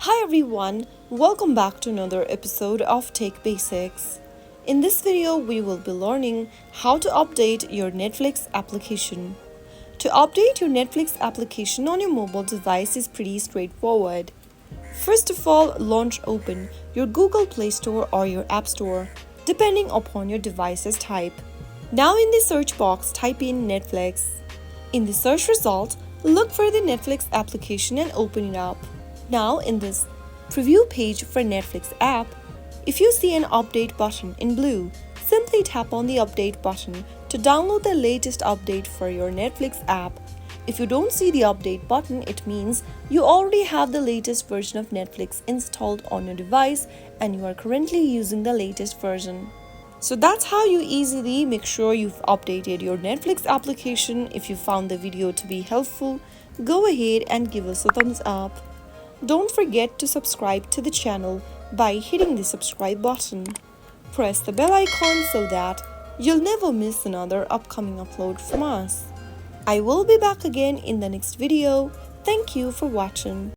Hi everyone, welcome back to another episode of Tech Basics. In this video, we will be learning how to update your Netflix application. To update your Netflix application on your mobile device is pretty straightforward. First of all, open your Google Play Store or your App Store, depending upon your device's type. Now in the search box, type in Netflix. In the search result, look for the Netflix application and open it up. Now in this preview page for Netflix app, if you see an update button in blue, simply tap on the update button to download the latest update for your Netflix app. If you don't see the update button, it means you already have the latest version of Netflix installed on your device and you are currently using the latest version. So that's how you easily make sure you've updated your Netflix application. If you found the video to be helpful, go ahead and give us a thumbs up. Don't forget to subscribe to the channel by hitting the subscribe button. Press the bell icon so that you'll never miss another upcoming upload from us. I will be back again in the next video. Thank you for watching.